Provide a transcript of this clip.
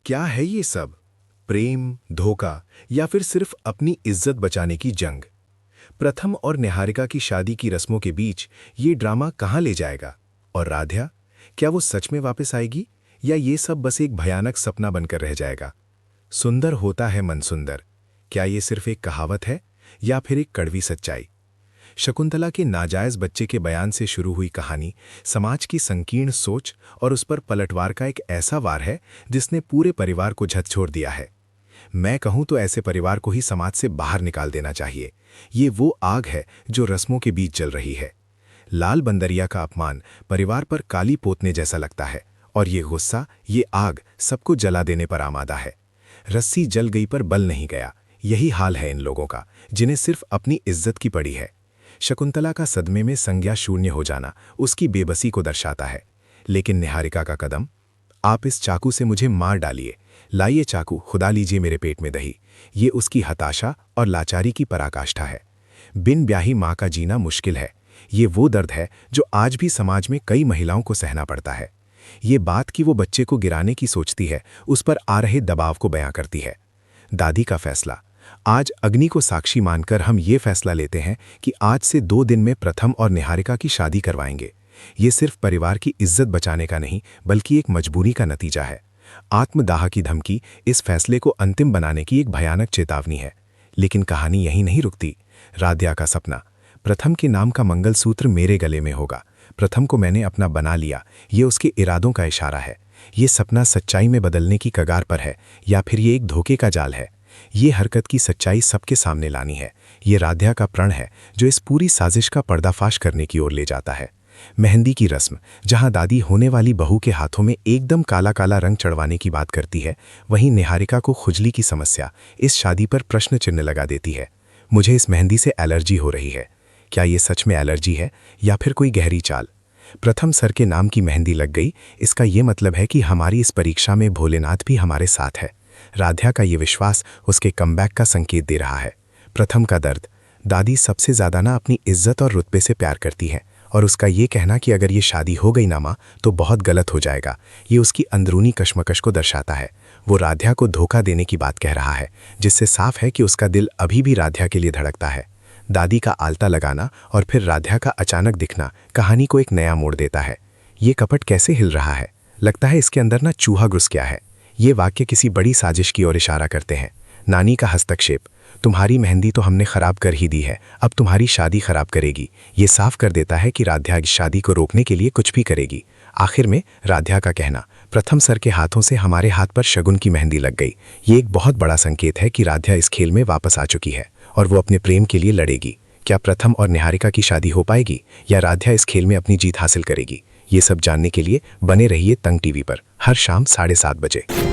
क्या है ये सब? प्रेम, धोखा या फिर सिर्फ अपनी इज्जत बचाने की जंग? प्रथम और निहारिका की शादी की रस्मों के बीच ये ड्रामा कहाँ ले जाएगा? और राध्या, क्या वो सच में वापस आएगी या ये सब बस एक भयानक सपना बनकर रह जाएगा? सुंदर होता है मन सुंदर, क्या ये सिर्फ एक कहावत है या फिर एक कड़वी सच्चाई? शकुंतला के नाजायज बच्चे के बयान से शुरू हुई कहानी समाज की संकीर्ण सोच और उस पर पलटवार का एक ऐसा वार है जिसने पूरे परिवार को झकझोर दिया है। मैं कहूं तो ऐसे परिवार को ही समाज से बाहर निकाल देना चाहिए। ये वो आग है जो रस्मों के बीच जल रही है। लाल बंदरिया का अपमान परिवार पर काली पोतने जैसा लगता है और ये गुस्सा, ये आग सबको जला देने पर आमादा है। रस्सी जल गई पर बल नहीं गया, यही हाल है इन लोगों का जिन्हें सिर्फ अपनी इज्जत की पड़ी है। शकुंतला का सदमे में संज्ञा शून्य हो जाना उसकी बेबसी को दर्शाता है, लेकिन निहारिका का कदम, आप इस चाकू से मुझे मार डालिए, लाइए चाकू, खुदा लीजिए मेरे पेट में दही, ये उसकी हताशा और लाचारी की पराकाष्ठा है। बिन ब्याही माँ का जीना मुश्किल है। ये वो दर्द है जो आज भी समाज में कई महिलाओं को सहना पड़ता है। ये बात कि वो बच्चे को गिराने की सोचती है, उस पर आ रहे दबाव को बयां करती है। दादी का फैसला। आज अग्नि को साक्षी मानकर हम ये फैसला लेते हैं कि आज से 2 दिन में प्रथम और निहारिका की शादी करवाएंगे। ये सिर्फ परिवार की इज्जत बचाने का नहीं, बल्कि एक मजबूरी का नतीजा है। आत्मदाह की धमकी इस फैसले को अंतिम बनाने की एक भयानक चेतावनी है। लेकिन कहानी यहीं नहीं रुकती। राध्या का सपना, प्रथम के नाम का मंगलसूत्र मेरे गले में होगा, प्रथम को मैंने अपना बना लिया, ये उसके इरादों का इशारा है। ये सपना सच्चाई में बदलने की कगार पर है या फिर ये एक धोखे का जाल है? ये हरकत की सच्चाई सबके सामने लानी है। ये राध्या का प्रण है जो इस पूरी साजिश का पर्दाफाश करने की ओर ले जाता है। मेहंदी की रस्म, जहां दादी होने वाली बहू के हाथों में एकदम काला काला रंग चढ़वाने की बात करती है, वहीं निहारिका को खुजली की समस्या इस शादी पर प्रश्न चिन्ह लगा देती है। मुझे इस मेहंदी से एलर्जी हो रही है। क्या ये सच में एलर्जी है या फिर कोई गहरी चाल? प्रथम सर के नाम की मेहंदी लग गई, इसका ये मतलब है कि हमारी इस परीक्षा में भोलेनाथ भी हमारे साथ है। राध्या का ये विश्वास उसके कमबैक का संकेत दे रहा है। प्रथम का दर्द, दादी सबसे ज्यादा ना अपनी इज्जत और रुतबे से प्यार करती है और उसका ये कहना कि अगर ये शादी हो गई ना माँ तो बहुत गलत हो जाएगा, ये उसकी अंदरूनी कश्मकश को दर्शाता है। वो राध्या को धोखा देने की बात कह रहा है, जिससे साफ है कि उसका दिल अभी भी राध्या के लिए धड़कता है। दादी का आलता लगाना और फिर राध्या का अचानक दिखना कहानी को एक नया मोड़ देता है। ये कपट कैसे हिल रहा है? लगता है इसके अंदर ना चूहा घुस गया है। ये वाक्य किसी बड़ी साजिश की ओर इशारा करते हैं। नानी का हस्तक्षेप, तुम्हारी मेहंदी तो हमने खराब कर ही दी है, अब तुम्हारी शादी खराब करेगी। ये साफ कर देता है कि राध्या इस शादी को रोकने के लिए कुछ भी करेगी। आखिर में राध्या का कहना, प्रथम सर के हाथों से हमारे हाथ पर शगुन की मेहंदी लग गई, ये एक बहुत बड़ा संकेत है कि राध्या इस खेल में वापस आ चुकी है और वो अपने प्रेम के लिए लड़ेगी। क्या प्रथम और निहारिका की शादी हो पाएगी या राध्या इस खेल में अपनी जीत हासिल करेगी? ये सब जानने के लिए बने रहिए तंग टीवी पर हर शाम 7:30 बजे।